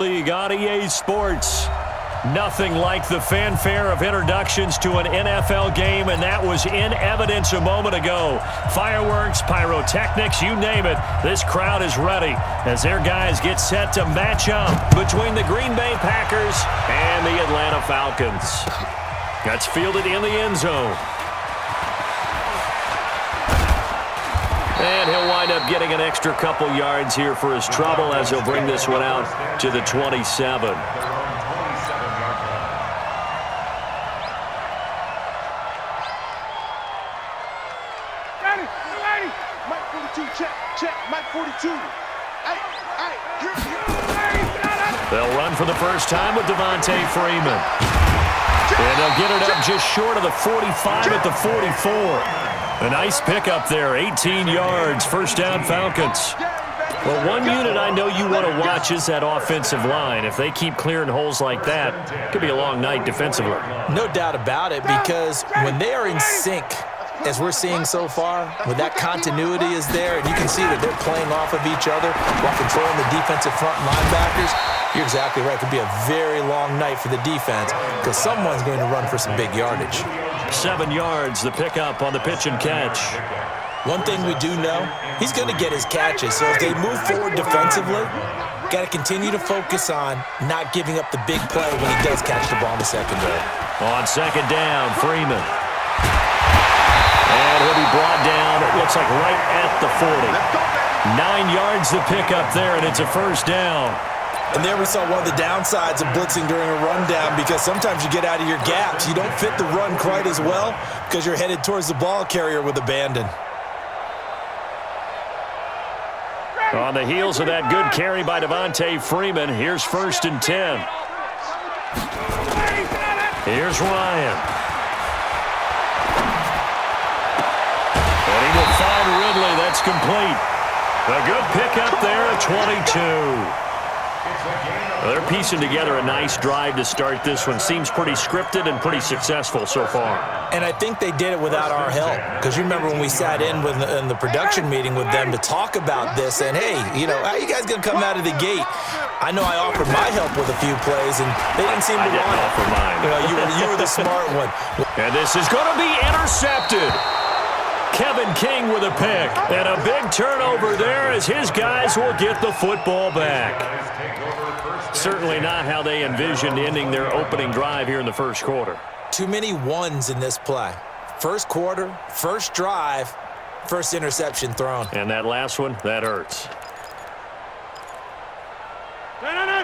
League on EA Sports. Nothing like the fanfare of introductions to an NFL game, and that was in evidence a moment ago. Fireworks, pyrotechnics, you name it. This crowd is ready as their guys get set to match up between the Green Bay Packers and the Atlanta Falcons. That's fielded in the end zone. And he'll wind up getting an extra couple yards here for his trouble as he'll bring this one out to the 27. They'll run for the first time with Devontae Freeman. And they'll get it up just short of the 45 at the 44. A nice pickup there, 18 yards, first down Falcons. Well, one unit I know you want to watch is that offensive line. If they keep clearing holes like that, it could be a long night defensively. No doubt about it, because when they are in sync, as we're seeing so far, when that continuity is there, and you can see that they're playing off of each other while controlling the defensive front linebackers, you're exactly right. It could be a very long night for the defense because someone's going to run for some big yardage. 7 yards, the pickup on the pitch and catch. One thing we do know, he's going to get his catches. So as they move forward defensively, got to continue to focus on not giving up the big play when he does catch the ball in the secondary. On second down, Freeman. And he'll be brought down, it looks like right at the 40. 9 yards the pickup there, and it's a first down. And there we saw one of the downsides of blitzing during a rundown, because sometimes you get out of your gaps. You don't fit the run quite as well because you're headed towards the ball carrier with abandon. On the heels of that good carry by Devontae Freeman, here's first and 10. Here's Ryan. And he will find Ridley. That's complete. A good pickup there at 22. Well, they're piecing together a nice drive to start this one. Seems pretty scripted and pretty successful so far. And I think they did it without our help. Because you remember when we sat in the production meeting with them to talk about this, and hey, you know, how are you guys going to come out of the gate? I know I offered my help with a few plays, and they didn't seem to want it. I didn't offer mine. You were the smart one. And this is going to be intercepted. Kevin King with a pick. And a big turnover there as his guys will get the football back. Certainly not how they envisioned ending their opening drive here in the first quarter. Too many ones in this play. First quarter, first drive, first interception thrown. And that last one, that hurts.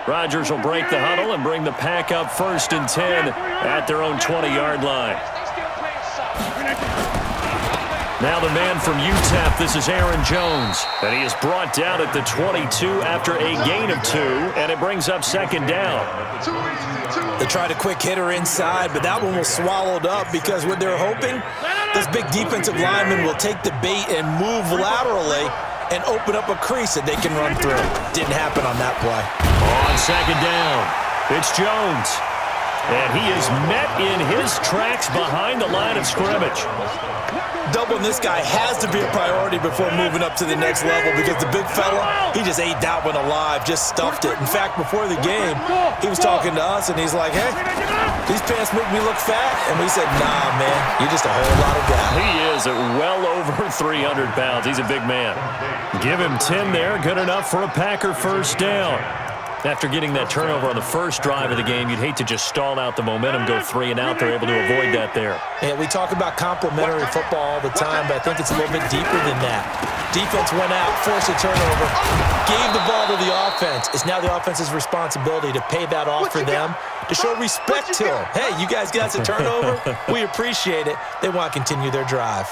Rodgers will break the huddle and bring the pack up first and 10 at their own 20-yard line. Now the man from UTEP, this is Aaron Jones. And he is brought down at the 22 after a gain of 2, and it brings up second down. They tried a quick hitter inside, but that one was swallowed up because what they're hoping, this big defensive lineman will take the bait and move laterally and open up a crease that they can run through. Didn't happen on that play. On second down, it's Jones. And he is met in his tracks behind the line of scrimmage. Doubling this guy has to be a priority before moving up to the next level, because the big fella, he just ate that one alive, just stuffed it. In fact, before the game, he was talking to us, and he's like, hey, these pants make me look fat. And we said, nah, man, you're just a whole lot of guy. He is at well over 300 pounds. He's a big man. Give him 10 there, good enough for a Packer first down. After getting that turnover on the first drive of the game, you'd hate to just stall out the momentum, go 3 and out. They're able to avoid that there. Yeah, we talk about complementary football all the time, but I think it's a little bit deeper than that. Defense went out, forced a turnover, gave the ball to the offense. It's now the offense's responsibility to pay that off for them, to show respect to them. Hey, you guys got the turnover? We appreciate it. They want to continue their drive.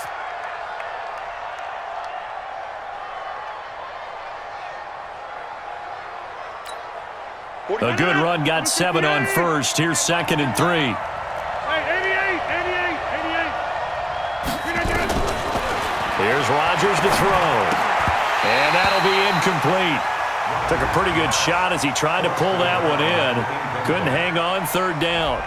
A good run, got 7 on first. Here's second and 3. Hey, 88. Here's Rodgers to throw. And that'll be incomplete. Took a pretty good shot as he tried to pull that one in. Couldn't hang on, third down.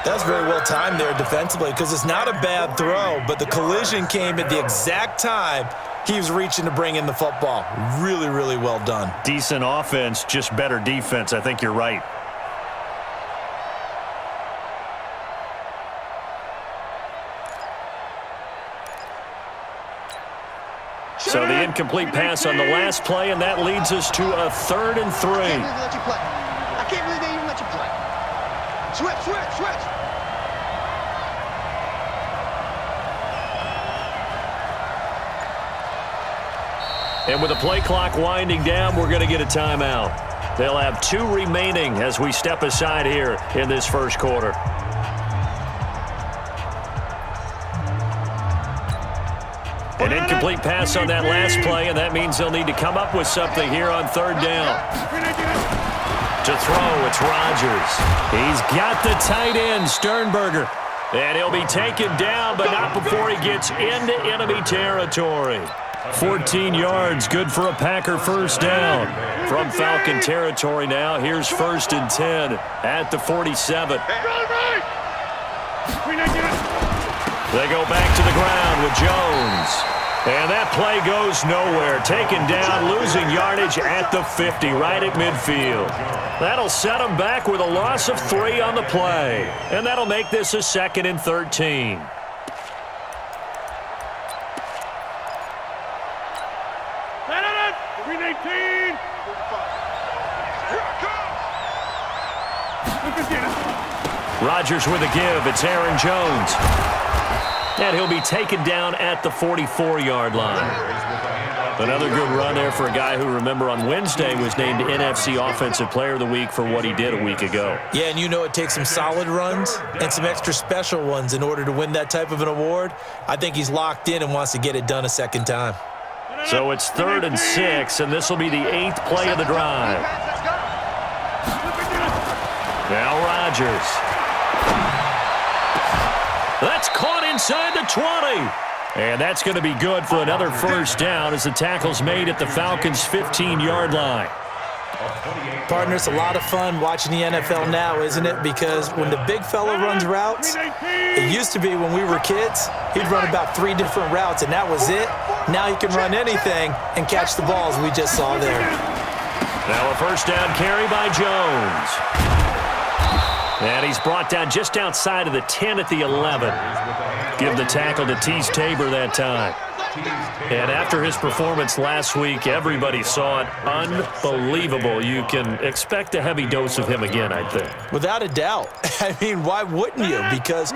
That's very well timed there defensively, because it's not a bad throw, but the collision came at the exact time He was reaching to bring in the football. Really, really well done. Decent offense, just better defense. I think you're right. So the incomplete pass on the last play, and that leads us to a 3rd and 3. I can't believe they even let you play. Switch. And with the play clock winding down, we're going to get a timeout. They'll have 2 remaining as we step aside here in this first quarter. An incomplete pass on that last play, and that means they'll need to come up with something here on 3rd down. To throw, it's Rodgers. He's got the tight end, Sternberger. And he'll be taken down, but not before he gets into enemy territory. 14 yards, good for a Packer first down. From Falcon territory now, here's 1st and 10 at the 47. They go back to the ground with Jones. And that play goes nowhere. Taken down, losing yardage at the 50, right at midfield. That'll set them back with a loss of 3 on the play. And that'll make this a 2nd and 13. Rodgers with a give. It's Aaron Jones. And he'll be taken down at the 44-yard line. Another good run there for a guy who, remember, on Wednesday was named NFC Offensive Player of the Week for what he did a week ago. Yeah, and you know it takes some solid runs and some extra special ones in order to win that type of an award. I think he's locked in and wants to get it done a second time. So it's 3rd and 6, and this will be the 8th play of the drive. Now Rodgers. That's caught inside the 20. And that's going to be good for another first down as the tackle's made at the Falcons' 15-yard line. Partner, it's a lot of fun watching the NFL now, isn't it? Because when the big fella runs routes, it used to be when we were kids, he'd run about 3 different routes, and that was it. Now he can run anything and catch the balls we just saw there. Now a first down carry by Jones. And he's brought down just outside of the 10 at the 11. Give the tackle to Teez Tabor that time. And after his performance last week, everybody saw it. Unbelievable. You can expect a heavy dose of him again, I think. Without a doubt. I mean, why wouldn't you? Because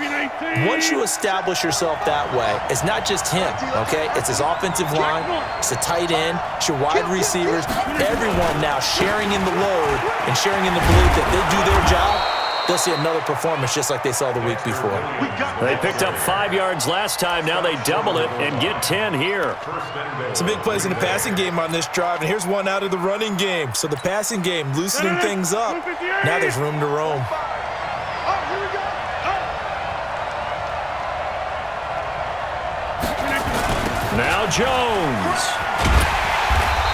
once you establish yourself that way, it's not just him, okay? It's his offensive line, it's the tight end, it's your wide receivers, everyone now sharing in the load and sharing in the belief that they do their job. They'll see another performance just like they saw the week before. They picked up 5 yards last time. Now they double it and get 10 here. Some big plays in the passing game on this drive, and here's one out of the running game. So the passing game loosening things up. Now there's room to roam. Now Jones.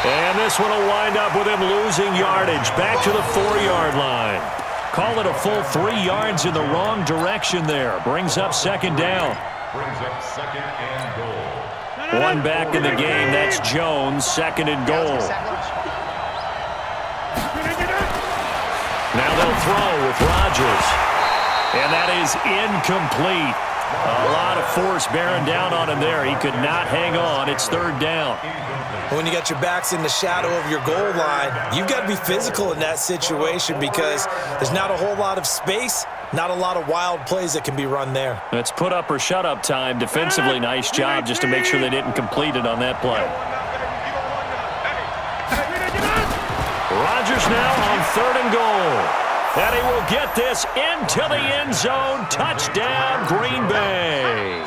And this one will wind up with him losing yardage back to the 4-yard line. Call it a full 3 yards in the wrong direction there. Brings up 2nd down. One back in the game. That's Jones. 2nd and goal. Now they'll throw with Rodgers. And that is incomplete. A lot of force bearing down on him there. He could not hang on. It's 3rd down. When you got your backs in the shadow of your goal line, you've got to be physical in that situation because there's not a whole lot of space, not a lot of wild plays that can be run there. It's put up or shut up time. Defensively, nice job just to make sure they didn't complete it on that play. Rodgers now on 3rd and goal. And he will get this into the end zone. Touchdown, Green Bay.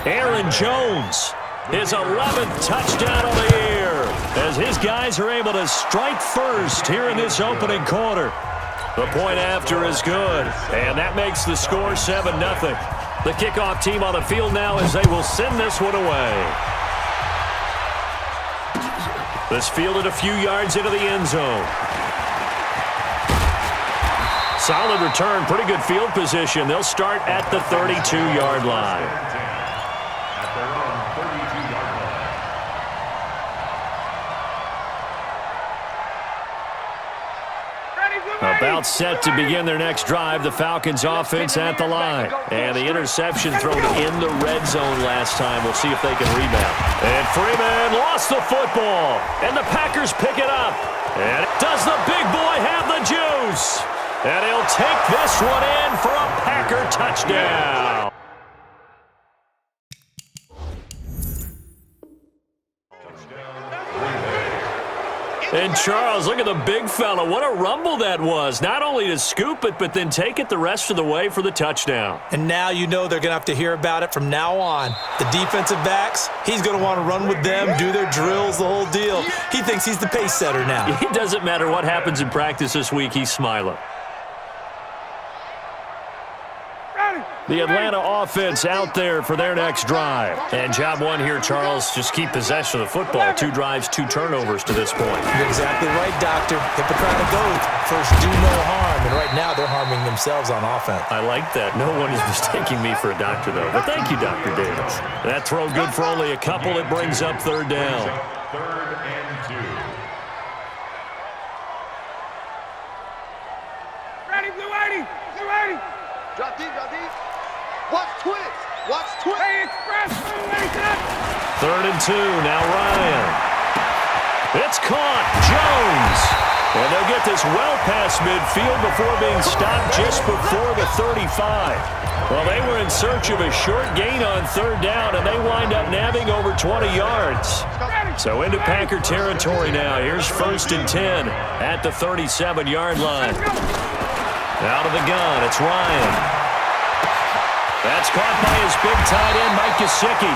Aaron Jones, his 11th touchdown on the year, as his guys are able to strike first here in this opening quarter. The point after is good, and that makes the score 7-0. The kickoff team on the field now as they will send this one away. This fielded a few yards into the end zone. Solid return, pretty good field position. They'll start at the 32-yard line. About set to begin their next drive, the Falcons offense at the line. And the interception thrown in the red zone last time. We'll see if they can rebound. And Freeman lost the football. And the Packers pick it up. And does the big boy have the juice? And he'll take this one in for a Packer touchdown. And Charles, look at the big fella. What a rumble that was. Not only to scoop it, but then take it the rest of the way for the touchdown. And now you know they're going to have to hear about it from now on. The defensive backs, he's going to want to run with them, do their drills, the whole deal. He thinks he's the pace setter now. It doesn't matter what happens in practice this week, he's smiling. The Atlanta offense out there for their next drive. And job one here, Charles, just keep possession of the football. 2 drives, 2 turnovers to this point. You're exactly right, Doctor. Hippocratic oath. First, do no harm. And right now, they're harming themselves on offense. I like that. No one is mistaking me for a doctor, though. But thank you, Dr. Davis. That throw good for only a couple. It brings up 3rd down. 3rd and 2. Ready, Blue 80. Blue 80. Drop deep, drop deep. Watch twist. Watch twist. Hey, express. 3rd and 2. Now Ryan. It's caught. Jones. And they'll get this well past midfield before being stopped just before the 35. Well, they were in search of a short gain on 3rd down, and they wind up nabbing over 20 yards. So into Packer territory now. Here's 1st and 10 at the 37-yard line. Out of the gun, it's Ryan. That's caught by his big tight end, Mike Gesicki.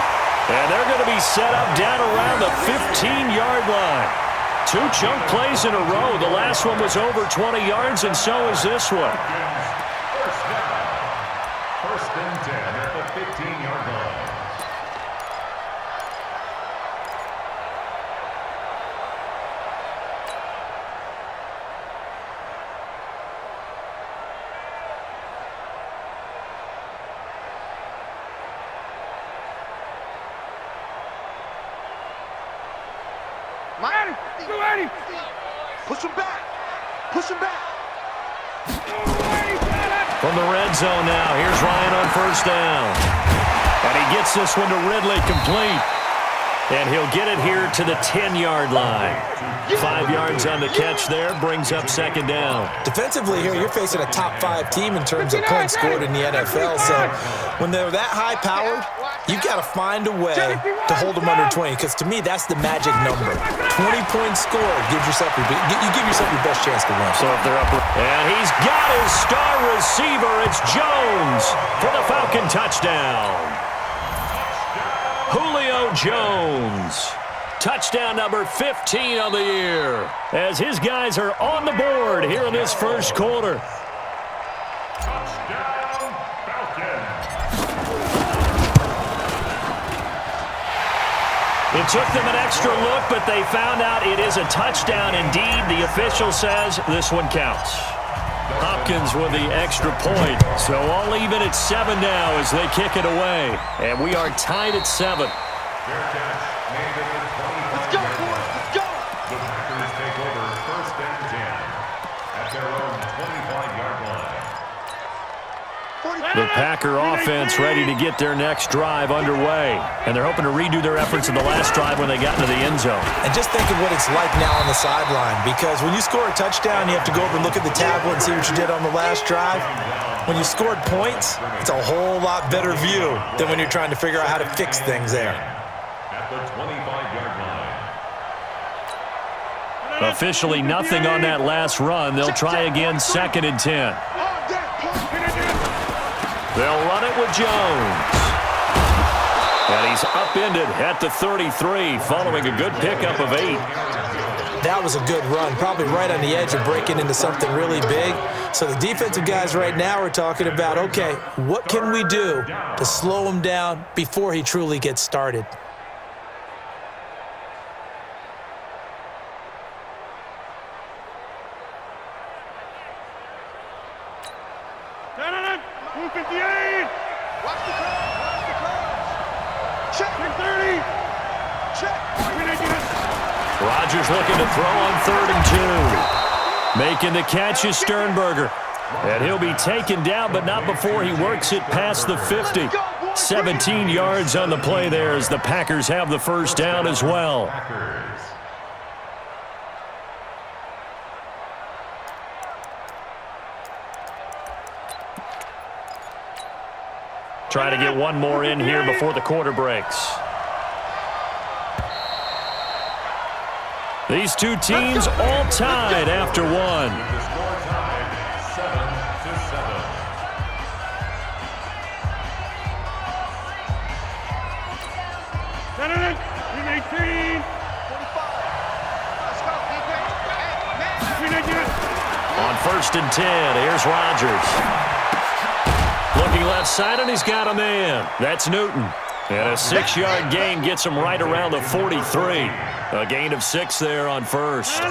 And they're going to be set up down around the 15-yard line. 2 chunk plays in a row. The last one was over 20 yards, and so is this one. First down. 1st and 10 at the 15-yard line. Push him back. Push him back. From the red zone now, here's Ryan on 1st down. And he gets this one to Ridley complete. And he'll get it here to the 10-yard line. 5 yards on the catch there, brings up 2nd down. Defensively here, you're facing a top 5 team in terms of points scored in the NFL. So when they're that high-powered, you've got to find a way to hold them under 20. Because to me, that's the magic number. 20 points scored gives yourself you give yourself your best chance to win. So if they're up, and he's got his star receiver. It's Jones for the Falcon touchdown. Julio Jones. Touchdown number 15 on the year. As his guys are on the board here in this 1st quarter. Touchdown, Falcons. It took them an extra look, but they found out it is a touchdown indeed. The official says this one counts. Hopkins with the extra point. So all even at 7 now as they kick it away. And we are tied at 7. Fair catch made at the 25. Let's go, boys. Let's go. The Packers take over 1st and 10 at their own 25-yard line. The Packer offense ready to get their next drive underway. And they're hoping to redo their efforts in the last drive when they got into the end zone. And just think of what it's like now on the sideline. Because when you score a touchdown, you have to go over and look at the tablet and see what you did on the last drive. When you scored points, it's a whole lot better view than when you're trying to figure out how to fix things there. At the 25-yard line. Officially nothing on that last run. They'll try again 2nd and 10. They'll run it with Jones. And he's upended at the 33 following a good pickup of 8. That was a good run, probably right on the edge of breaking into something really big. So the defensive guys right now are talking about, okay, what can we do to slow him down before he truly gets started? Watch the crowd. Watch the crowd. Check. 30. Check. Rodgers looking to throw on 3rd and 2. Making the catch is Sternberger. And he'll be taken down, but not before he works it past the 50. 17 yards on the play there as the Packers have the first down as well. Try to get one more in here before the quarter breaks. These two teams all tied after one. On 1st and 10, here's Rodgers. Looking left side, and he's got a man. That's Newton. And a 6-yard gain gets him right around the 43. A gain of 6 there on first.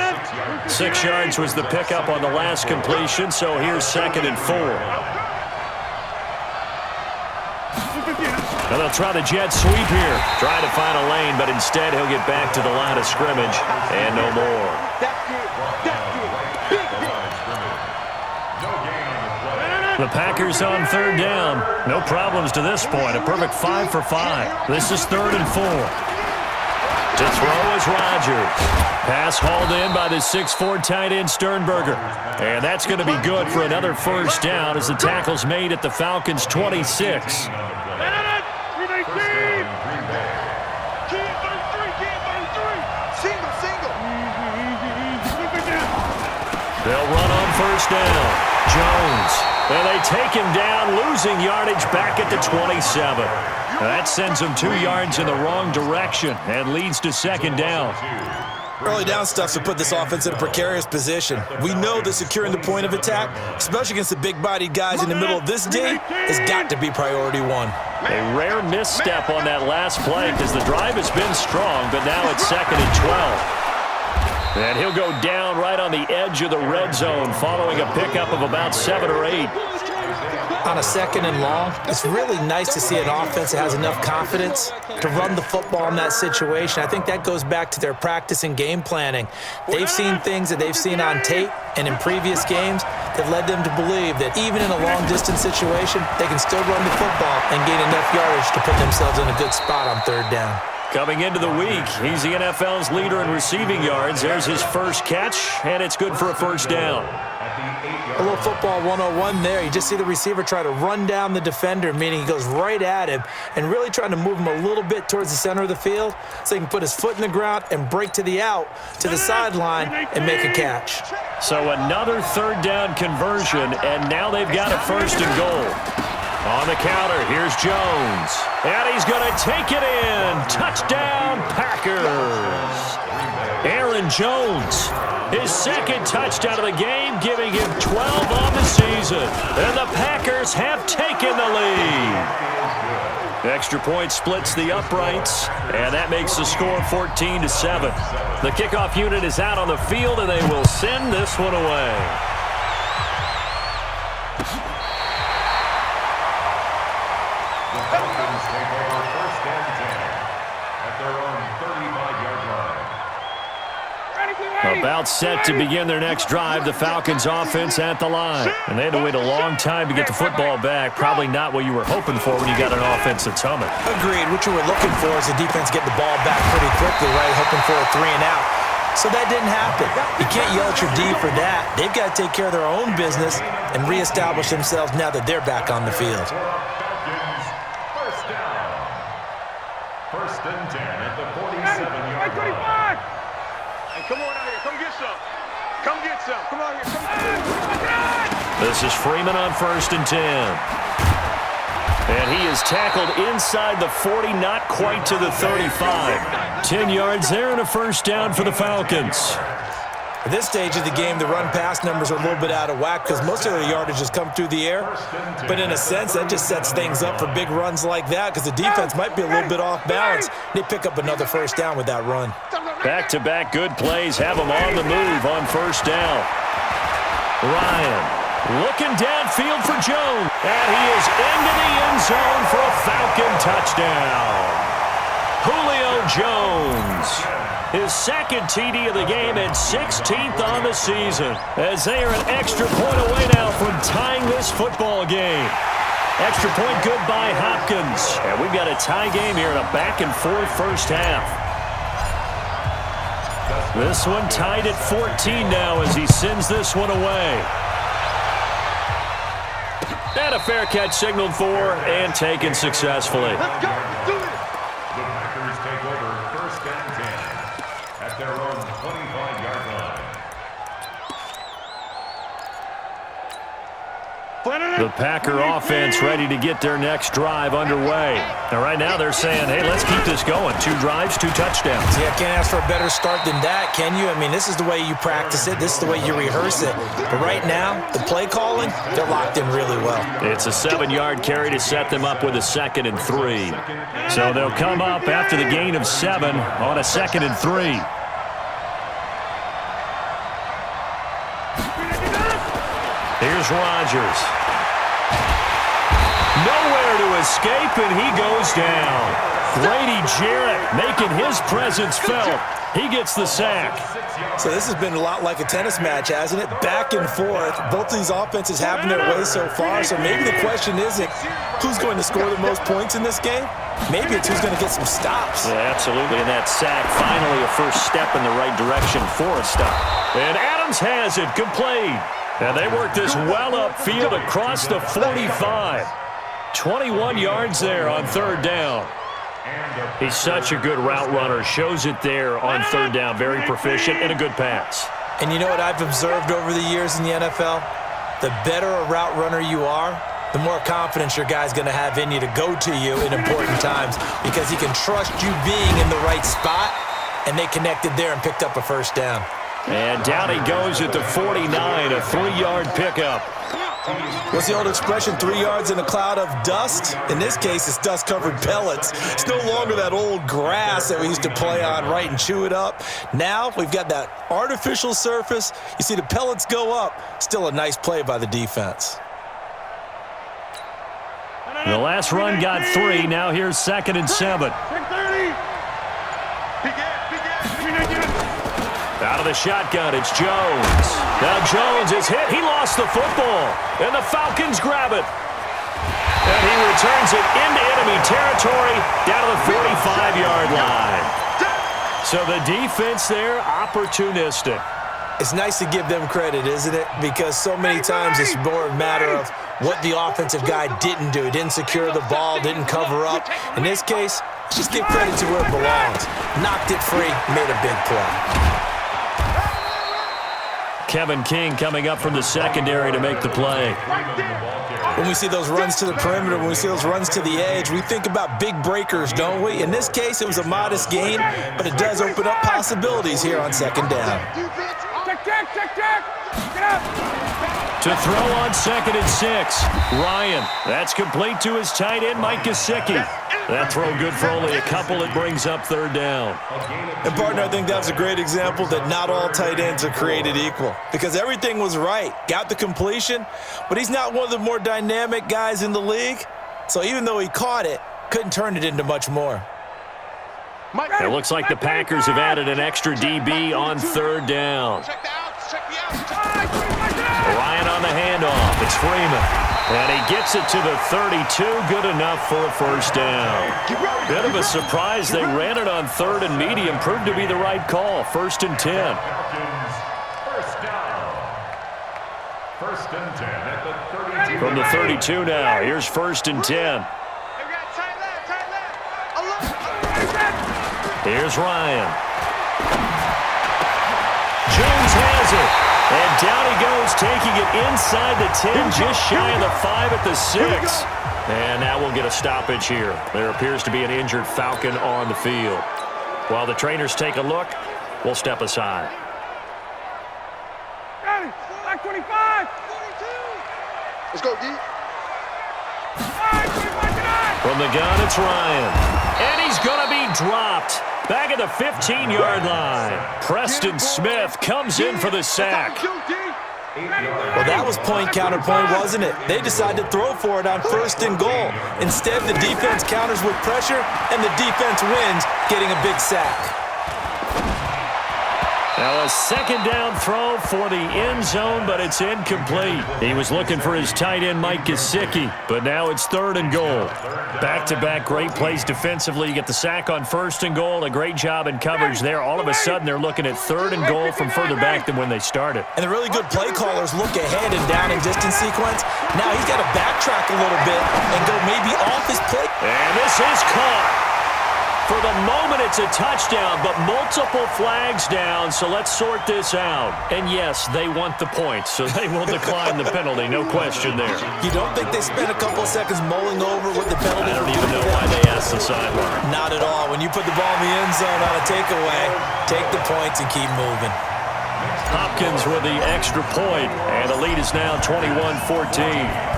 6 yards was the pickup on the last completion, so here's 2nd and 4. And they'll try the jet sweep here. Try to find a lane, but instead he'll get back to the line of scrimmage and no more. The Packers on 3rd down. No problems to this point. A perfect 5 for 5. This is 3rd and 4. To throw is Rodgers. Pass hauled in by the 6'4" tight end Sternberger. And that's going to be good for another first down as the tackle's made at the Falcons' 26. They'll run on 1st down. Jones. And they take him down, losing yardage back at the 27. That sends him 2 yards in the wrong direction and leads to 2nd down. Early down stuff to put this offense in a precarious position. We know that securing the point of attack, especially against the big-bodied guys in the middle of this D, has got to be priority 1. A rare misstep on that last play because the drive has been strong, but now it's 2nd and 12. And he'll go down right on the edge of the red zone following a pickup of about 7 or 8. On a 2nd and long, it's really nice to see an offense that has enough confidence to run the football in that situation. I think that goes back to their practice and game planning. They've seen things that they've seen on tape and in previous games that led them to believe that even in a long-distance situation, they can still run the football and gain enough yardage to put themselves in a good spot on 3rd down. Coming into the week, he's the NFL's leader in receiving yards. There's his first catch, and it's good for a first down. A little football 101 there. You just see the receiver try to run down the defender, meaning he goes right at him and really trying to move him a little bit towards the center of the field so he can put his foot in the ground and break to the out, to the sideline, and make a catch. So another 3rd down conversion, and now they've got a 1st and goal. On the counter, here's Jones. And he's going to take it in. Touchdown, Packers. Aaron Jones, his 2nd touchdown of the game, giving him 12 on the season. And the Packers have taken the lead. Extra point splits the uprights, and that makes the score 14-7. The kickoff unit is out on the field, and they will send this one away. About set to begin their next drive, the Falcons offense at the line. And they had to wait a long time to get the football back. Probably not what you were hoping for when you got an offense that's humming. Agreed. What you were looking for is the defense getting the ball back pretty quickly, right? Hoping for a 3 and out. So that didn't happen. You can't yell at your D for that. They've got to take care of their own business and reestablish themselves now that they're back on the field. First down. 1st and 10 at the 47-yard line. Come on out here. Come get some. Come get some. Come on here. Come. This is Freeman on 1st and 10. And he is tackled inside the 40, not quite to the 35. 10 yards there and a first down for the Falcons. At this stage of the game, the run-pass numbers are a little bit out of whack because most of the yardage has come through the air. But in a sense, that just sets things up for big runs like that because the defense might be a little bit off balance. They pick up another first down with that run. Back-to-back good plays have him on the move on 1st down. Ryan looking downfield for Jones. And he is into the end zone for a Falcon touchdown. Julio Jones. his second TD of the game and 16th on the season, as they are an extra point away now from tying this football game. Extra point good by Hopkins. And we've got a tie game here in a back-and-forth first half. This one tied at 14 now as he sends this one away. And a fair catch signaled for and taken successfully. Let's go. Do it. The Packers take over first and 10 at their own 25-yard line. The Packer offense ready to get their next drive underway. Now, right now they're saying, hey, let's keep this going. 2 drives, 2 touchdowns. Yeah, can't ask for a better start than that, can you? I mean, this is the way you practice it. This is the way you rehearse it. But right now, the play calling, they're locked in really well. It's a 7-yard carry to set them up with a 2nd and 3. So they'll come up after the gain of 7 on a 2nd and 3. Here's Rodgers. Nowhere to escape, and he goes down. Grady Jarrett making his presence felt. He gets the sack. So this has been a lot like a tennis match, hasn't it? Back and forth. Both of these offenses having their way so far. So maybe the question isn't who's going to score the most points in this game. Maybe it's who's going to get some stops. Yeah, absolutely. And that sack, finally a first step in the right direction for a stop. And Adams has it, complete. And they work this well upfield across the 45. 21 yards there on 3rd down. He's such a good route runner. Shows it there on 3rd down. Very proficient and a good pass. And you know what I've observed over the years in the NFL? The better a route runner you are, the more confidence your guy's going to have in you to go to you in important times because he can trust you being in the right spot, and they connected there and picked up a first down. And down he goes at the 49, a 3-yard pickup. What's the old expression, 3 yards in a cloud of dust? In this case, it's dust-covered pellets. It's no longer that old grass that we used to play on, right, and chew it up. Now we've got that artificial surface. You see the pellets go up. Still a nice play by the defense. The last run got 3. Now here's 2nd and 7. Out of the shotgun, it's Jones. Now Jones is hit. He lost the football. And the Falcons grab it. And he returns it into enemy territory down to the 45-yard line. So the defense there, opportunistic. It's nice to give them credit, isn't it? Because so many times it's more a matter of what the offensive guy didn't do. He didn't secure the ball, didn't cover up. In this case, just give credit to where it belongs. Knocked it free, made a big play. Kevin King coming up from the secondary to make the play. When we see those runs to the perimeter, when we see those runs to the edge, we think about big breakers, don't we? In this case, it was a modest gain, but it does open up possibilities here on 2nd down. Get up. To throw on 2nd and 6. Ryan, that's complete to his tight end, Mike Gesicki. That throw good for only a couple. It brings up 3rd down. And, partner, I think that was a great example that not all tight ends are created equal because everything was right. Got the completion, but he's not one of the more dynamic guys in the league. So even though he caught it, couldn't turn it into much more. It looks like the Packers have added an extra DB on 3rd down. Ryan on the handoff. It's Freeman. And he gets it to the 32. Good enough for a first down. Bit of a surprise. They ran it on 3rd and medium. Proved to be the right call. 1st and 10. First down. 1st and 10 at the 32. From the 32 now. Here's 1st and 10. Here's Ryan. Jones has it. And down he goes, taking it inside the 10, just shy of the 5 at the 6. And that will get a stoppage here. There appears to be an injured Falcon on the field. While the trainers take a look, we'll step aside. Got it. Like 25. Let's go, D. From the gun, it's Ryan. And he's going to be dropped. Back at the 15-yard line. Preston Smith comes in for the sack. Well, that was point counterpoint, wasn't it? They decided to throw for it on 1st and goal. Instead, the defense counters with pressure, and the defense wins, getting a big sack. Now a second down throw for the end zone, but it's incomplete. He was looking for his tight end, Mike Gesicki, but now it's 3rd and goal. Back-to-back great plays defensively. You get the sack on 1st and goal, a great job in coverage there. All of a sudden, they're looking at 3rd and goal from further back than when they started. And the really good play callers look ahead and down in distance sequence. Now he's got to backtrack a little bit and go maybe off his play. And this is caught. For the moment, it's a touchdown, but multiple flags down, so let's sort this out. And yes, they want the points, so they will decline the penalty, no question there. You don't think they spent a couple of seconds mulling over what the penalty? I don't even know why they asked the sideline. Not at all. When you put the ball in the end zone on a takeaway, take the points and keep moving. Hopkins with the extra point, and the lead is now 21-14.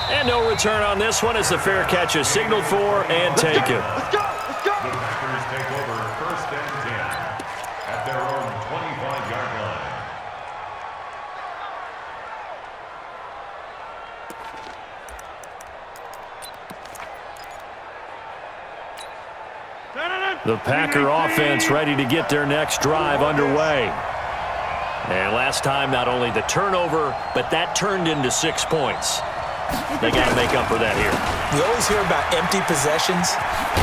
And no return on this one as the fair catch is signaled for and taken. Let's go. Let's go. The Packers take over 1st and 10 at their own 25-yard line. The Packer offense ready to get their next drive underway. And last time, not only the turnover, but that turned into 6 points. They got to make up for that here. We always hear about empty possessions,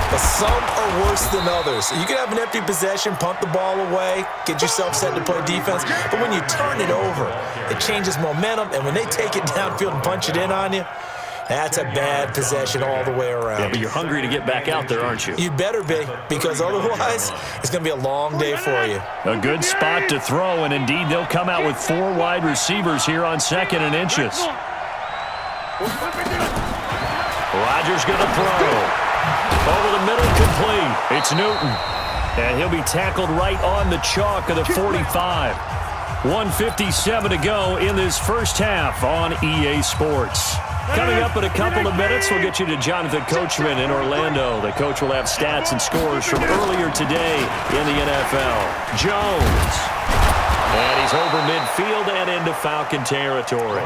but some are worse than others. You can have an empty possession, punt the ball away, get yourself set to play defense, but when you turn it over, it changes momentum, and when they take it downfield and punch it in on you, that's a bad possession all the way around. Yeah, but you're hungry to get back out there, aren't you? You better be, because otherwise, it's going to be a long day for you. A good spot to throw, and indeed, they'll come out with 4 wide receivers here on 2nd and inches. Rodgers going to throw. Over the middle, complete. It's Newton. And he'll be tackled right on the chalk of the 45. 1:57 to go in this first half on EA Sports. Coming up in a couple of minutes, we'll get you to Jonathan Coachman in Orlando. The coach will have stats and scores from earlier today in the NFL. Jones. And he's over midfield and into Falcon territory.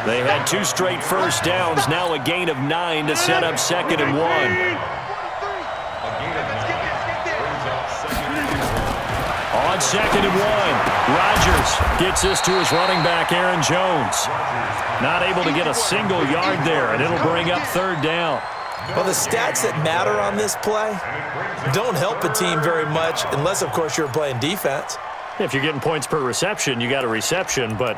They had 2 straight first downs, now a gain of 9 to set up 2nd and 1. On 2nd and 1, Rodgers gets this to his running back, Aaron Jones. Not able to get a single yard there, and it'll bring up 3rd down. Well, the stats that matter on this play don't help a team very much unless, of course, you're playing defense. If you're getting points per reception, you got a reception, but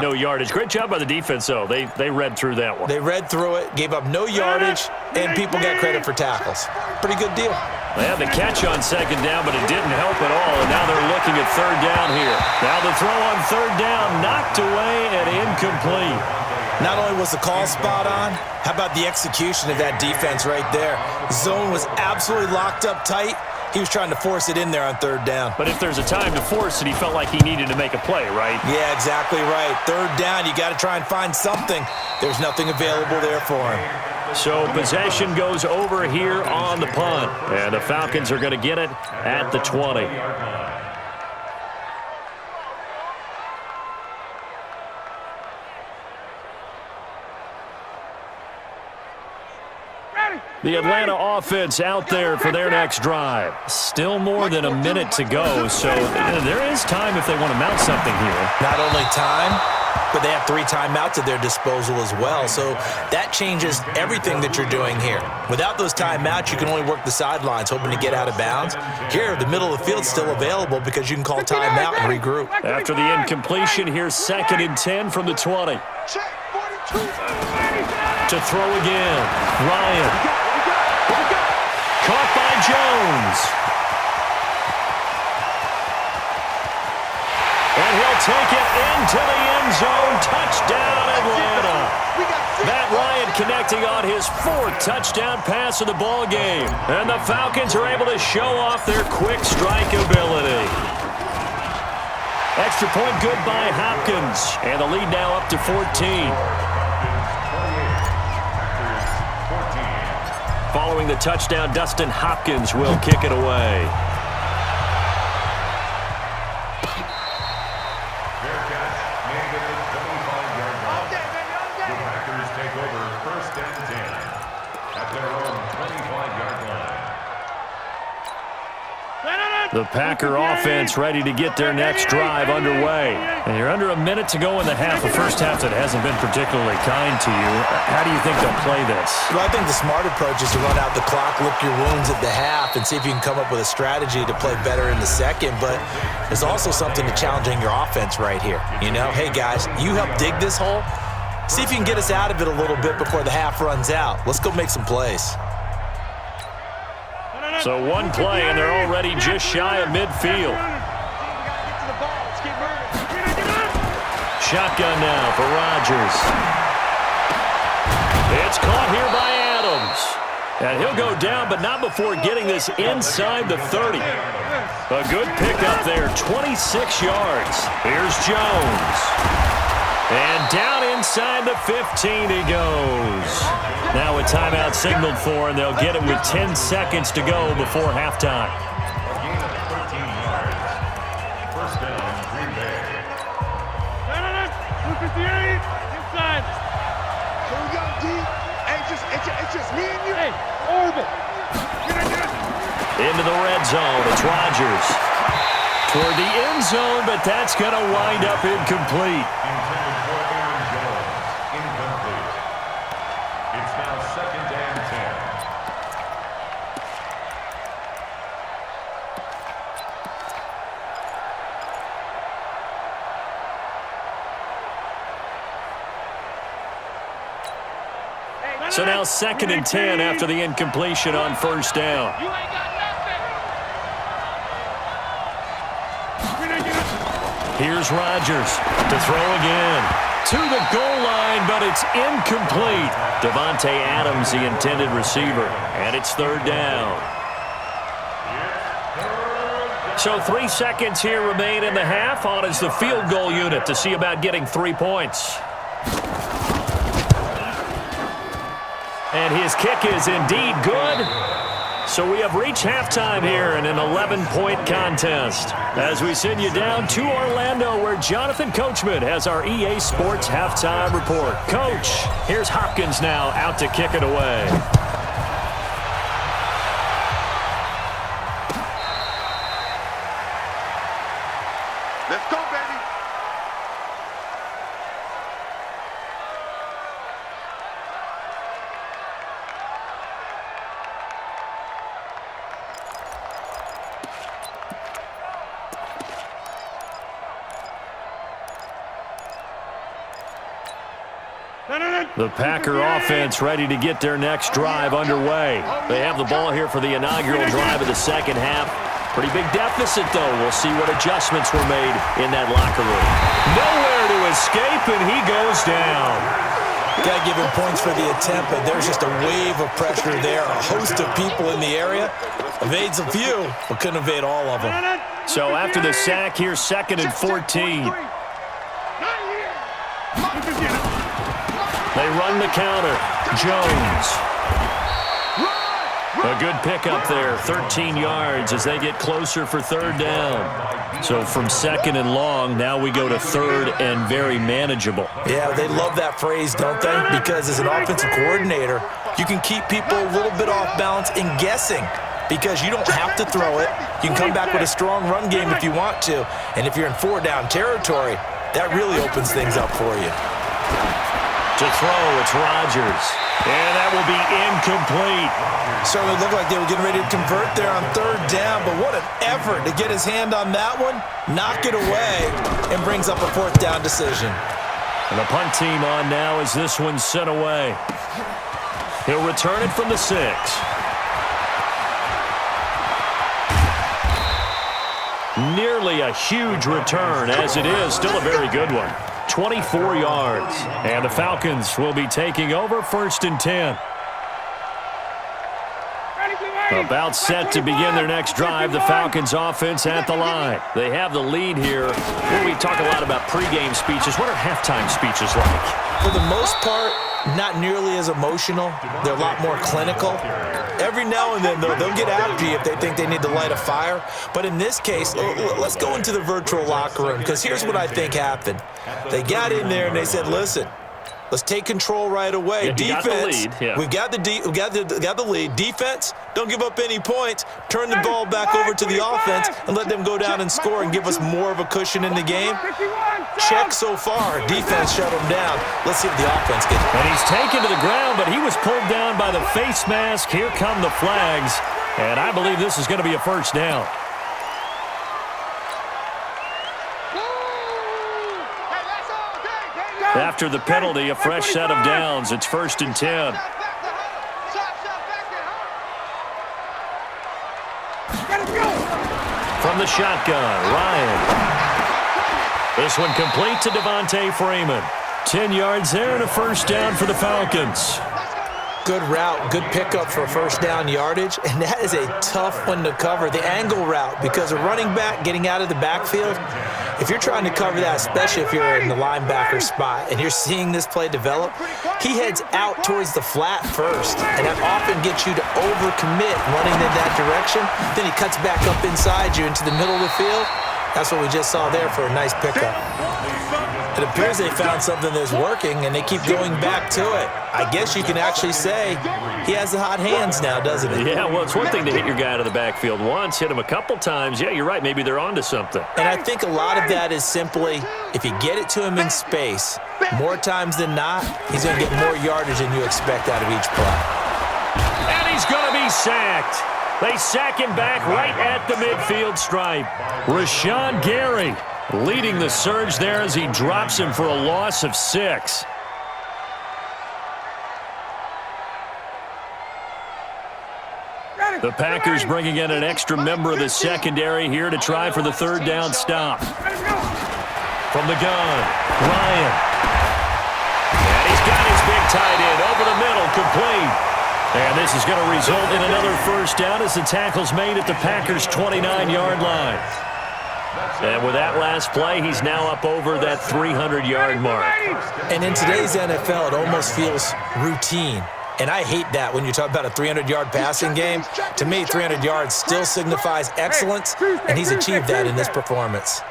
no yardage. Great job by the defense, though. They read through that one. They read through it, gave up no yardage, and people got credit for tackles. Pretty good deal. They had the catch on 2nd down, but it didn't help at all, and now they're looking at 3rd down here. Now the throw on 3rd down, knocked away and incomplete. Not only was the call spot on, how about the execution of that defense right there? Zone was absolutely locked up tight. He was trying to force it in there on 3rd down. But if there's a time to force it, he felt like he needed to make a play, right? Yeah, exactly right. 3rd down, you got to try and find something. There's nothing available there for him. So possession goes over here on the punt. And the Falcons are going to get it at the 20. The Atlanta offense out there for their next drive. Still more than a minute to go, so there is time if they want to mount something here. Not only time, but they have 3 timeouts at their disposal as well, so that changes everything that you're doing here. Without those timeouts, you can only work the sidelines, hoping to get out of bounds. Here, the middle of the field's still available because you can call timeout and regroup. After the incompletion, here's 2nd and 10 from the 20. To throw again, Ryan. Caught by Jones. And he'll take it into the end zone. Touchdown, Atlanta. Matt Ryan connecting on his 4th touchdown pass of the ball game. And the Falcons are able to show off their quick strike ability. Extra point good by Hopkins. And the lead now up to 14. Following the touchdown, Dustin Hopkins will kick it away. Fair catch made at the 25-yard line. The Packers take over 1st and 10 at their own 25-yard line. The Packer offense ready to get their next drive underway. And you're under a minute to go in the half, a first half that hasn't been particularly kind to you. How do you think they'll play this? Well, I think the smart approach is to run out the clock, lick your wounds at the half, and see if you can come up with a strategy to play better in the second. But there's also something to challenging your offense right here. You know, hey, guys, you help dig this hole. See if you can get us out of it a little bit before the half runs out. Let's go make some plays. So one play, and they're already just shy of midfield. Shotgun now for Rodgers. It's caught here by Adams. And he'll go down, but not before getting this inside the 30. A good pickup there, 26 yards. Here's Jones. And down inside the 15 he goes. Now a timeout signaled for, and they'll get it with 10 seconds to go before halftime. Gain of 13 yards. First down, Green Bay. 258, inside. Here we go, D. Hey, it's just me and you. Hey, orbit. Into the red zone, it's Rodgers. Toward the end zone, but that's going to wind up incomplete. Intended for Aaron Jones. Incomplete. It's now 2nd and 10. So now 2nd and 10 after the incompletion on first down. You ain't got nothing. Here's Rodgers to throw again. To the goal line, but it's incomplete. Davante Adams, the intended receiver, and it's 3rd down. So 3 seconds here remain in the half. On is the field goal unit to see about getting 3 points. And his kick is indeed good. So we have reached halftime here in an 11-point contest. As we send you down to Orlando, where Jonathan Coachman has our EA Sports halftime report. Coach, here's Hopkins now out to kick it away. Let's go, baby. The Packer offense ready to get their next drive underway. They have the ball here for the inaugural drive of the second half. Pretty big deficit, though. We'll see what adjustments were made in that locker room. Nowhere to escape, and he goes down. Got to give him points for the attempt, but there's just a wave of pressure there. A host of people in the area. Evades a few, but couldn't evade all of them. So after the sack, here's 2nd and 14. They run the counter. Jones. A good pickup there, 13 yards as they get closer for 3rd down. So from 2nd and long, now we go to 3rd and very manageable. Yeah, they love that phrase, don't they? Because as an offensive coordinator, you can keep people a little bit off balance and guessing. Because you don't have to throw it. You can come back with a strong run game if you want to. And if you're in 4-down territory, that really opens things up for you. To throw, it's Rodgers. And that will be incomplete. Certainly looked like they were getting ready to convert there on 3rd down, but what an effort to get his hand on that one, knock it away, and brings up a 4th down decision. And the punt team on now as this one's sent away. He'll return it from the 6. Nearly a huge return, as it is still a very good one. 24 yards. And the Falcons will be taking over 1st and 10. About set to begin their next drive, the Falcons offense at the line. They have the lead here. Well, we talk a lot about pregame speeches. What are halftime speeches like? For the most part, not nearly as emotional. They're a lot more clinical. Every now and then, though, they'll get after you if they think they need to light a fire. But in this case, let's go into the virtual locker room, because here's what I think happened. They got in there and they said, listen, Let's take control right away. Yeah, Defense, got the lead. Yeah. we've got the lead. Defense, don't give up any points. Turn the ball back over to the offense and let them go down and score and give us more of a cushion in the game. Check so far. Defense shut them down. Let's see if the offense gets it. And he's taken to the ground, but he was pulled down by the face mask. Here come the flags, and I believe this is going to be a first down. After the penalty, a fresh set of downs. It's 1st and 10. From the shotgun, Ryan. This one complete to Devontae Freeman. 10 yards there and a first down for the Falcons. Good route, good pickup for first down yardage, and that is a tough one to cover, the angle route, because a running back getting out of the backfield, if you're trying to cover that, especially if you're in the linebacker spot and you're seeing this play develop, he heads out towards the flat first, and that often gets you to overcommit running in that direction. Then he cuts back up inside you into the middle of the field. That's what we just saw there for a nice pickup. It appears they found something that's working, and they keep going back to it. I guess you can actually say he has the hot hands now, doesn't he? Yeah, well, it's one thing to hit your guy out of the backfield once, hit him a couple times. Yeah, you're right. Maybe they're onto something. And I think a lot of that is simply if you get it to him in space, more times than not, he's going to get more yardage than you expect out of each play. And he's going to be sacked. They sack him back right at the midfield stripe. Rashawn Gary leading the surge there as he drops him for a loss of 6. The Packers bringing in an extra member of the secondary here to try for the third down stop. From the gun, Ryan. And he's got his big tight end over the middle, complete. And this is going to result in another first down as the tackle's made at the Packers' 29-yard line. And with that last play, he's now up over that 300-yard mark. And in today's NFL, it almost feels routine. And I hate that when you talk about a 300-yard passing game. To me, 300 yards still signifies excellence, and he's achieved that in this performance.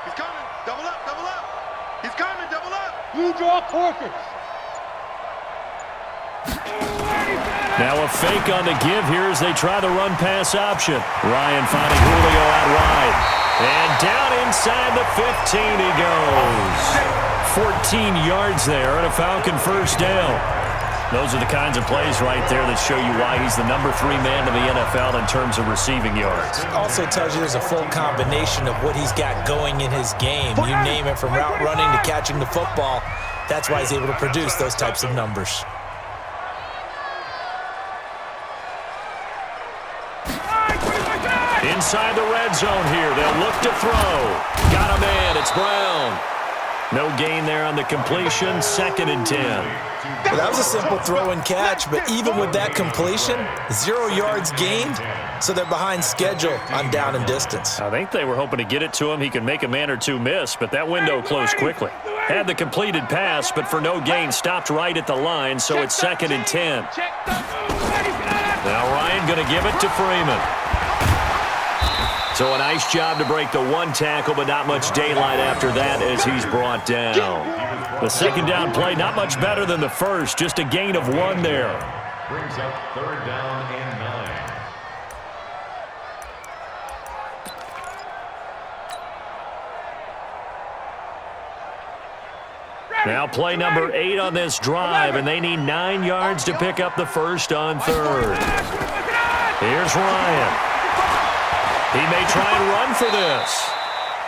He's coming. Double up, double up. He's coming, double up. You draw quarters. Now a fake on the give here as they try the run-pass option. Ryan finding Julio out wide. And down inside the 15 he goes. 14 yards there and a Falcon first down. Those are the kinds of plays right there that show you why he's the number 3 man in the NFL in terms of receiving yards. Also tells you there's a full combination of what he's got going in his game. You name it, from route running to catching the football. That's why he's able to produce those types of numbers. Inside the red zone here. They'll look to throw. Got a man. It's Brown. No gain there on the completion. 2nd and 10. Well, that was a simple throw and catch, but even with that completion, 0 yards gained, so they're behind schedule on down and distance. I think they were hoping to get it to him. He could make a man or two miss, but that window closed quickly. Had the completed pass, but for no gain, stopped right at the line, so it's 2nd and 10. Now Ryan going to give it to Freeman. So a nice job to break the one tackle, but not much daylight after that as he's brought down. The second down play, not much better than the first, just a gain of 1 there. Brings up 3rd down and 9. Now play number 8 on this drive, and they need 9 yards to pick up the first on 3rd. Here's Ryan. He may try and run for this.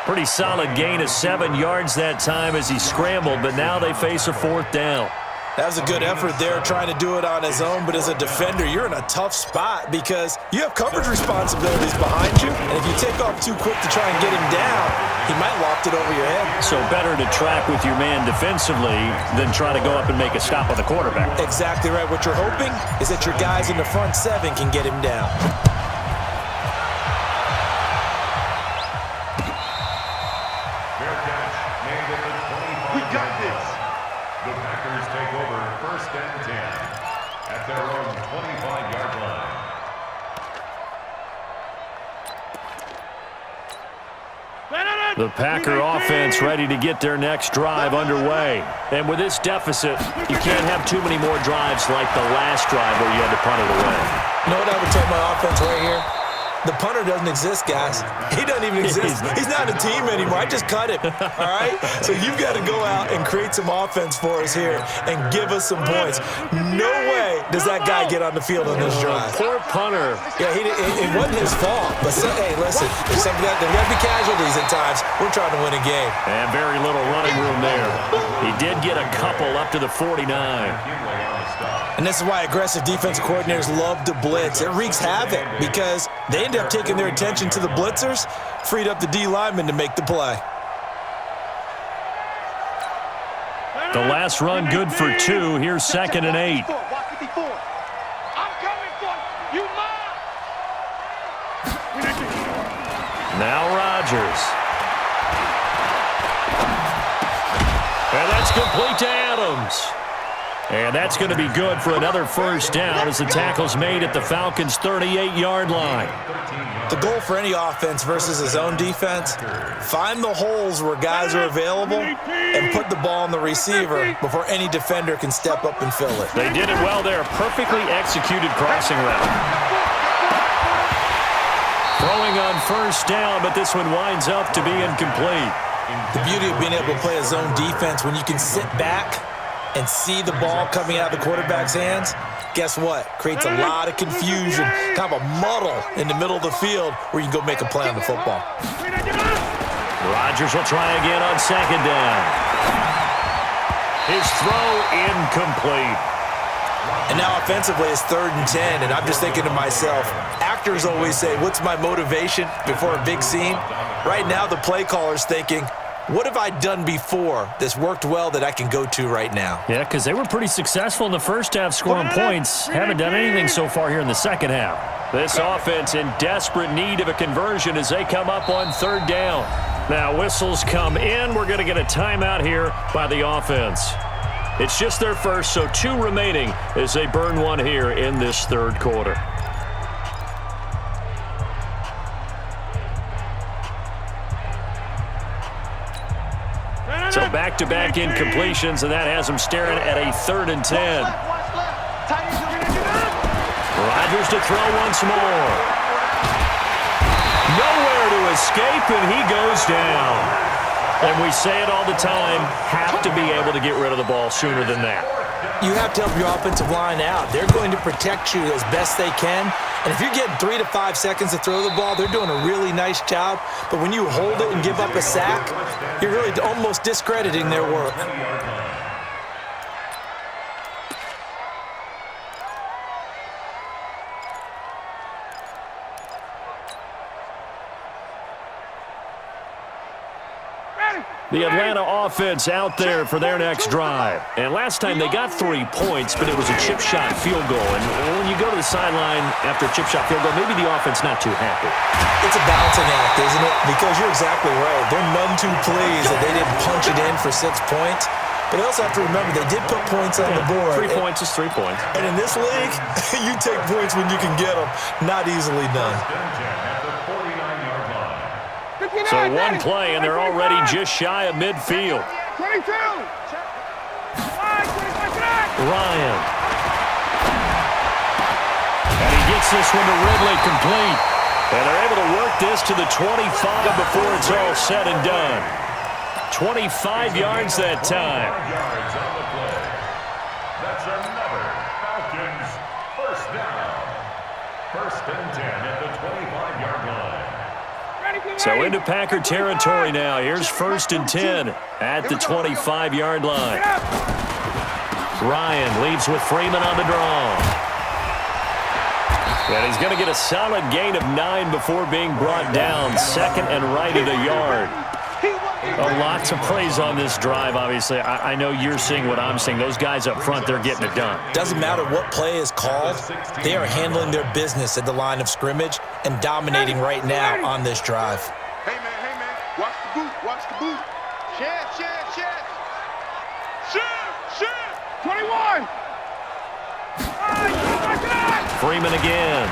Pretty solid gain of 7 yards that time as he scrambled, but now they face a 4th down. That was a good effort there, trying to do it on his own, but as a defender, you're in a tough spot because you have coverage responsibilities behind you, and if you take off too quick to try and get him down, he might loft it over your head. So better to track with your man defensively than try to go up and make a stop on the quarterback. Exactly right. What you're hoping is that your guys in the front 7 can get him down. We got this. The Packers take over 1st and 10 at their own 25-yard line. The Packer offense ready to get their next drive underway. And with this deficit, you can't have too many more drives like the last drive where you had to punt it away. You know what I would tell my offense right here? The punter doesn't exist, guys. He doesn't even exist. He's not a team anymore. I just cut him, all right? So you've got to go out and create some offense for us here and give us some points. No way does that guy get on the field on this drive. Poor punter. Yeah, it wasn't his fault. But, hey, listen, there's got to be casualties at times. We're trying to win a game. And very little running room there. He did get a couple up to the 49. And this is why aggressive defensive coordinators love to blitz. It wreaks havoc because they end up taking their attention to the blitzers, freed up the D lineman to make the play. The last run good for 2. Here's 2nd and 8. I'm coming for you, Now Rodgers. And that's complete to Adams. And that's going to be good for another first down as the tackle's made at the Falcons' 38-yard line. The goal for any offense versus his own defense, find the holes where guys are available and put the ball on the receiver before any defender can step up and fill it. They did it well there. Perfectly executed crossing route. Throwing on first down, but this one winds up to be incomplete. The beauty of being able to play a zone defense when you can sit back and see the ball coming out of the quarterback's hands, guess what? Creates a lot of confusion, kind of a muddle in the middle of the field where you can go make a play on the football. Rodgers will try again on 2nd down. His throw incomplete. And now offensively it's 3rd and 10, and I'm just thinking to myself, actors always say, what's my motivation before a big scene? Right now the play caller's thinking, what have I done before that's worked well that I can go to right now? Yeah, because they were pretty successful in the first half scoring points. Haven't done anything so far here in the second half. This offense in desperate need of a conversion as they come up on 3rd down. Now whistles come in. We're going to get a timeout here by the offense. It's just their first, so 2 remaining as they burn one here in this 3rd quarter. So back-to-back incompletions, and that has them staring at a 3rd and 10. Rodgers to throw once more. Nowhere to escape, and he goes down. And we say it all the time, have to be able to get rid of the ball sooner than that. You have to help your offensive line out. They're going to protect you as best they can. And if you're getting 3 to 5 seconds to throw the ball, they're doing a really nice job. But when you hold it and give up a sack, you're really almost discrediting their work. The Atlanta offense out there for their next drive. And last time they got 3 points, but it was a chip shot field goal. And when you go to the sideline after a chip shot field goal, maybe the offense not too happy. It's a balancing act, isn't it? Because you're exactly right. They're none too pleased that they didn't punch it in for 6 points. But they also have to remember they did put points on the board. 3 points is 3 points. And in this league, you take points when you can get them. Not easily done. So 1 play, and they're already just shy of midfield. 22. Ryan. And he gets this one to Ridley complete. And they're able to work this to the 25 before it's all said and done. 25 yards that time. That's another Falcons first down. 1st and 10 at the 25-yard line. So into Packer territory now. Here's 1st and 10 at the 25-yard line. Ryan leaves with Freeman on the draw. And he's going to get a solid gain of 9 before being brought down. 2nd and right at a yard. Lots of praise on this drive, obviously. I know you're seeing what I'm seeing. Those guys up front, they're getting it done. Doesn't matter what play is called. They are handling their business at the line of scrimmage and dominating right now on this drive. Hey, man, watch the boot, watch the boot. Chance. Shit. 21. Freeman again.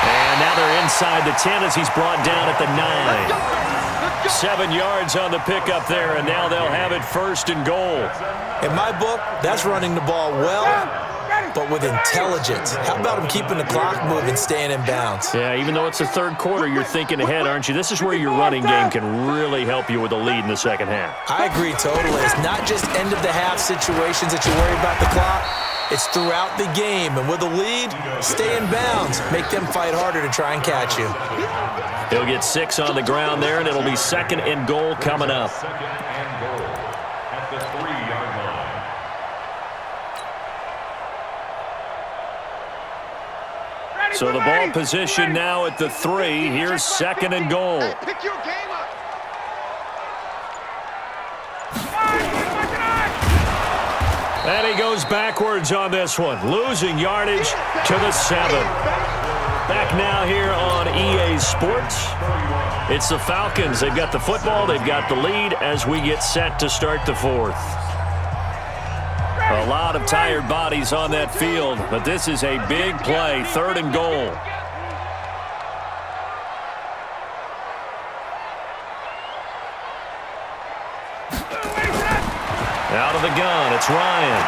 And Now they're inside the 10 as he's brought down at the 9. 7 yards on the pickup there, and now they'll have it 1st and goal. In my book, that's running the ball well, but with intelligence. How about him keeping the clock moving, staying in bounds? Yeah, even though it's the 3rd quarter, you're thinking ahead, aren't you? This is where your running game can really help you with a lead in the 2nd half. I agree totally. It's not just end-of-the-half situations that you worry about the clock. It's throughout the game. And with a lead, stay in bounds. Make them fight harder to try and catch you. He'll get 6 on the ground there, and it'll be 2nd and goal coming up. 2nd and goal at the 3-yard line. So the ball position now at the 3. Here's 2nd and goal. Pick your game up. And he goes backwards on this one, losing yardage to the 7. Back now here on EA Sports. It's the Falcons. They've got the football. They've got the lead as we get set to start the 4th. A lot of tired bodies on that field, but this is a big play, 3rd and goal. Out of the gun, it's Ryan.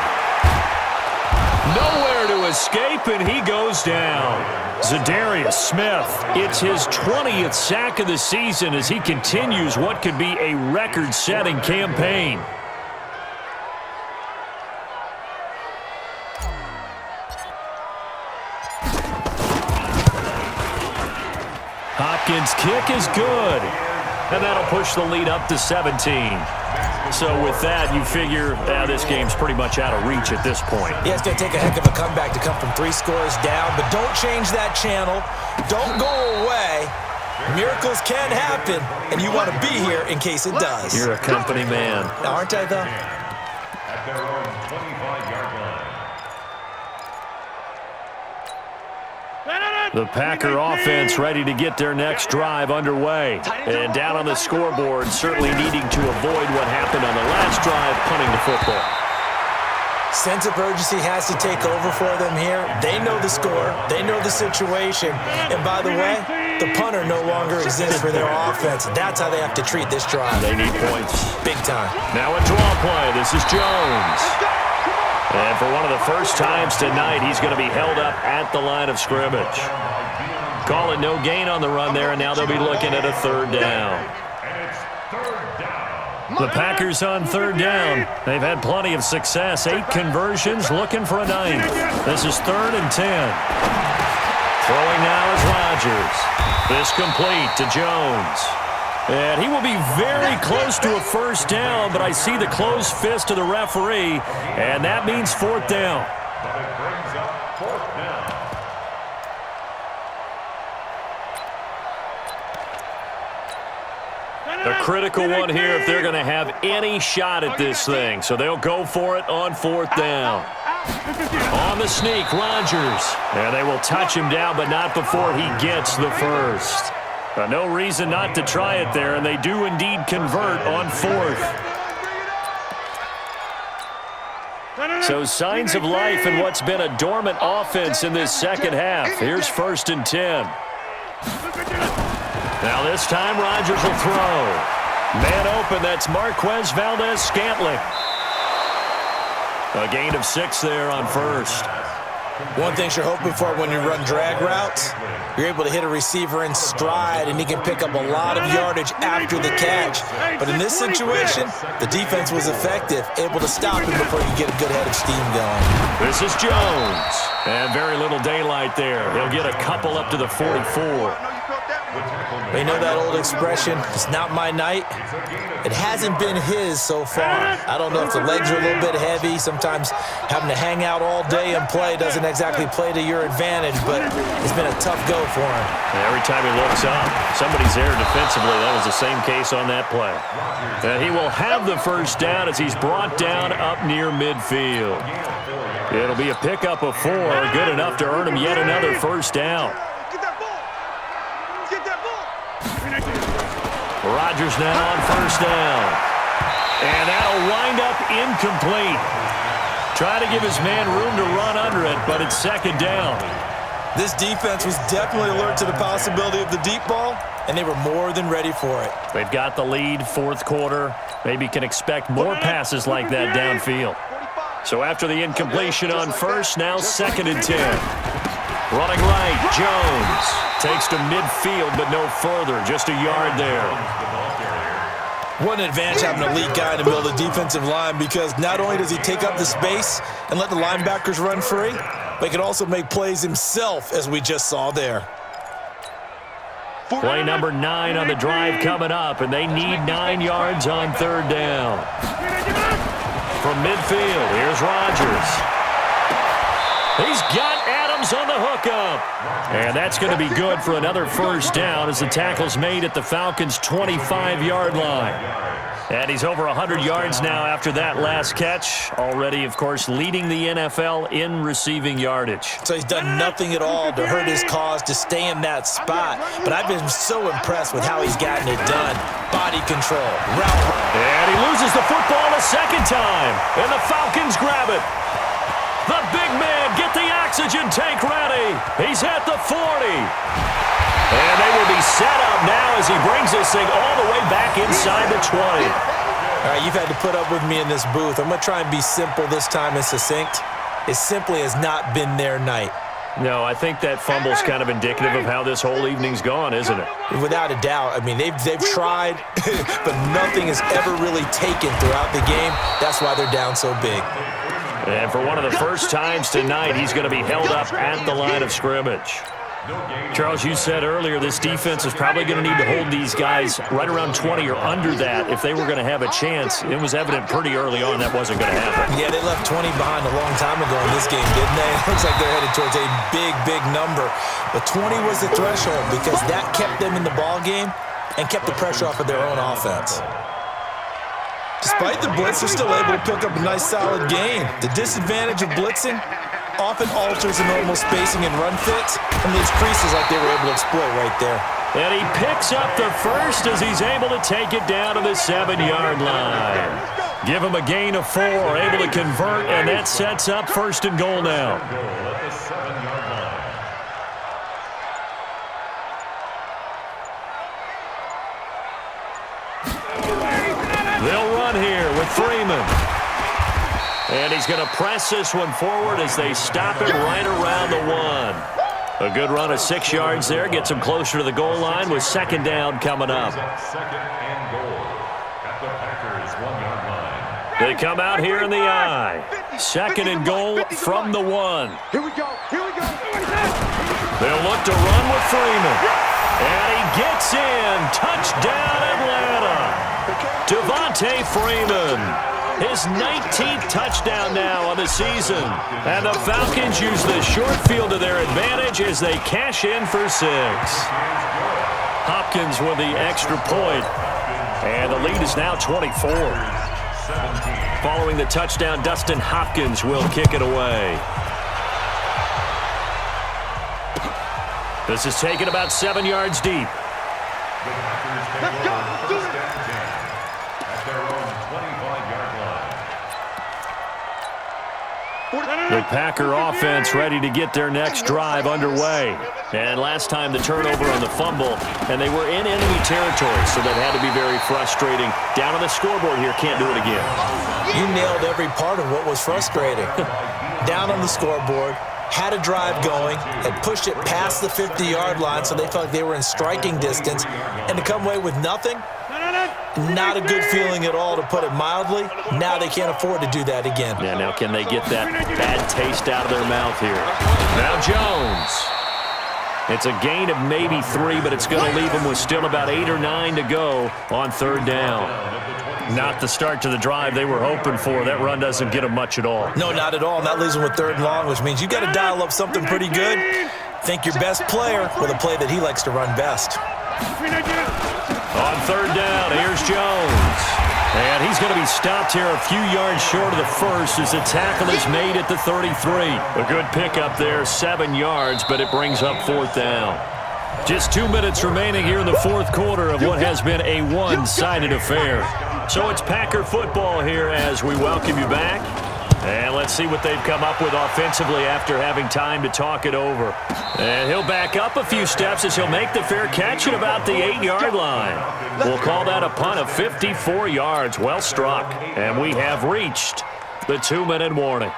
Nowhere to escape, and he goes down. Zadarius Smith, it's his 20th sack of the season as he continues what could be a record-setting campaign. Hopkins' kick is good, and that'll push the lead up to 17. So with that, you figure this game's pretty much out of reach at this point. Yeah, it's going to take a heck of a comeback to come from 3 scores down, but don't change that channel. Don't go away. Miracles can happen, and you want to be here in case it does. You're a company man. Now, aren't I, though? At their own 25-yard line. The Packer offense ready to get their next drive underway. And down on the scoreboard, certainly needing to avoid what happened on the last drive, punting the football. Sense of urgency has to take over for them here. They know the score. They know the situation. And by the way, the punter no longer exists for their offense. That's how they have to treat this drive. They need points. Big time. Now a draw play. This is Jones. And for one of the first times tonight, he's going to be held up at the line of scrimmage. Call it no gain on the run there, and now they'll be looking at a 3rd down. And it's 3rd down. The Packers on 3rd down. They've had plenty of success. 8 conversions, looking for a 9th. This is 3rd and 10. Throwing now is Rodgers. This complete to Jones. And he will be very close to a 1st down, but I see the closed fist of the referee, and that means 4th down. But it brings up 4th down. A critical one here if they're going to have any shot at this thing. So they'll go for it on 4th down. On the sneak, Rodgers. And they will touch him down, but not before he gets the 1st. No reason not to try it there, and they do indeed convert on 4th. So signs of life in what's been a dormant offense in this 2nd half. Here's 1st and 10. Now this time Rodgers will throw. Man open, that's Marquez Valdez-Scantling. A gain of 6 there on 1st. One thing you're hoping for when you run drag routes, you're able to hit a receiver in stride, and he can pick up a lot of yardage after the catch. But in this situation, the defense was effective, able to stop him before you get a good head of steam going. This is Jones. And very little daylight there. He'll get a couple up to the 44. They know that old expression, it's not my night. It hasn't been his so far. I don't know if the legs are a little bit heavy. Sometimes having to hang out all day and play doesn't exactly play to your advantage, but it's been a tough go for him. And every time he looks up, somebody's there defensively. That was the same case on that play. And he will have the 1st down as he's brought down up near midfield. It'll be a pickup of 4, good enough to earn him yet another 1st down. Rodgers now on 1st down. And that'll wind up incomplete. Try to give his man room to run under it, but it's 2nd down. This defense was definitely alert to the possibility of the deep ball, and they were more than ready for it. They've got the lead, fourth quarter. Maybe can expect more passes like that downfield. So after the incompletion on first, now 2nd and 10. Running right, Jones takes to midfield, but no further, just a yard there. What an advantage having a lead guy in the middle of the defensive line, because not only does he take up the space and let the linebackers run free, but he can also make plays himself, as we just saw there. Play number 9 on the drive coming up, and they need 9 yards on 3rd down. From midfield, here's Rodgers. He's got Adams on the hookup. And that's going to be good for another first down as the tackle's made at the Falcons' 25-yard line. And he's over 100 yards now after that last catch. Already, of course, leading the NFL in receiving yardage. So he's done nothing at all to hurt his cause, to stay in that spot. But I've been so impressed with how he's gotten it done. Body control, route. And he loses the football a second time. And the Falcons grab it. The big man, get the oxygen tank ready. He's at the 40. And they will be set up now as he brings this thing all the way back inside the 20. All right, you've had to put up with me in this booth. I'm going to try and be simple this time and succinct. It simply has not been their night. No, I think that fumble's kind of indicative of how this whole evening's gone, isn't it? Without a doubt. I mean, they've tried, but nothing has ever really taken throughout the game. That's why they're down so big. And for one of the first times tonight, he's going to be held up at the line of scrimmage. Charles, you said earlier this defense is probably going to need to hold these guys right around 20 or under that if they were going to have a chance. It was evident pretty early on that wasn't going to happen. Yeah, they left 20 behind a long time ago in this game, didn't they? It looks like they're headed towards a big, big number. But 20 was the threshold because that kept them in the ball game and kept the pressure off of their own offense. Despite the blitz, they're still able to pick up a nice, solid gain. The disadvantage of blitzing often alters the normal spacing and run fits, and leaves creases like they were able to exploit right there. And he picks up the first as he's able to take it down to the 7-yard line. Give him a gain of 4, able to convert, and that sets up 1st and goal now. They'll run here with Freeman. And he's going to press this one forward as they stop him right around the 1. A good run of 6 yards there. Gets him closer to the goal line with 2nd down coming up. 2nd and goal at the Packers' 1-yard line. They come out here in the I. 2nd and goal from the 1. Here we go. Here we go. They'll look to run with Freeman. And he gets in. Touchdown, Atlanta. Devontae Freeman. His 19th touchdown now on the season. And the Falcons use the short field to their advantage as they cash in for 6. Hopkins with the extra point. And the lead is now 24. Following the touchdown, Dustin Hopkins will kick it away. This is taken about 7 yards deep. Let's go. Let's do it. At their own 25-yard line. The Packer offense ready to get their next drive underway. And last time the turnover on the fumble, and they were in enemy territory, so that had to be very frustrating. Down on the scoreboard here, can't do it again. You nailed every part of what was frustrating. Down on the scoreboard, had a drive going, had pushed it past the 50-yard line so they felt like they were in striking distance, and to come away with nothing, not a good feeling at all, to put it mildly. Now they can't afford to do that again. Yeah, now can they get that bad taste out of their mouth here? Now Jones. It's a gain of maybe 3, but it's going to leave them with still about 8 or 9 to go on 3rd down. Not the start to the drive they were hoping for. That run doesn't get them much at all. No, not at all. And that leaves them with 3rd and long, which means you've got to dial up something pretty good. Think your best player with a play that he likes to run best. On 3rd down, here's Jones. And he's going to be stopped here a few yards short of the first as the tackle is made at the 33. A good pickup there, 7 yards, but it brings up 4th down. Just 2 minutes remaining here in the 4th quarter of what has been a one-sided affair. So it's Packer football here as we welcome you back. And let's see what they've come up with offensively after having time to talk it over. And he'll back up a few steps as he'll make the fair catch at about the 8-yard line. We'll call that a punt of 54 yards. Well struck. And we have reached the 2-minute warning.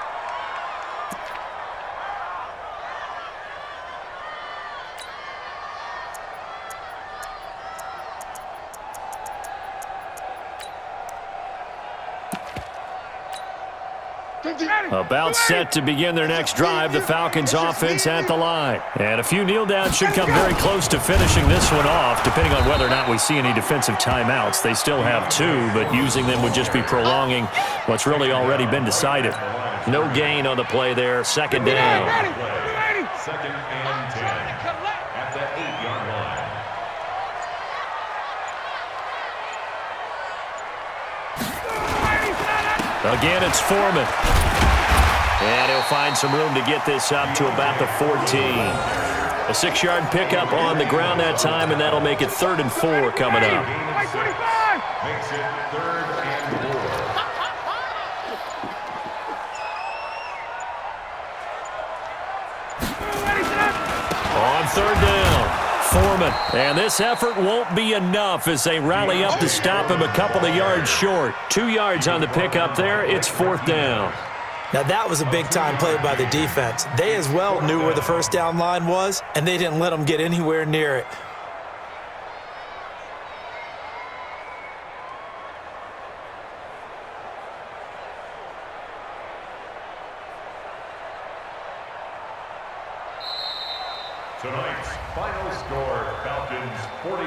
About set to begin their next drive, the Falcons offense at the line. And a few kneel downs should come very close to finishing this one off, depending on whether or not we see any defensive timeouts. They still have 2, but using them would just be prolonging what's really already been decided. No gain on the play there, 2nd down. 2nd and 10 at the 8-yard line. Again, it's Foreman. And he'll find some room to get this up to about the 14. A 6-yard pickup on the ground that time, and that'll make it 3rd and 4 coming up. Makes it 3rd and 4. On 3rd down, Foreman. And this effort won't be enough as they rally up to stop him a couple of yards short. 2 yards on the pickup there. It's 4th down. Now, that was a big-time play by the defense. They as well knew where the first down line was, and they didn't let them get anywhere near it. Tonight's final score, Falcons 40.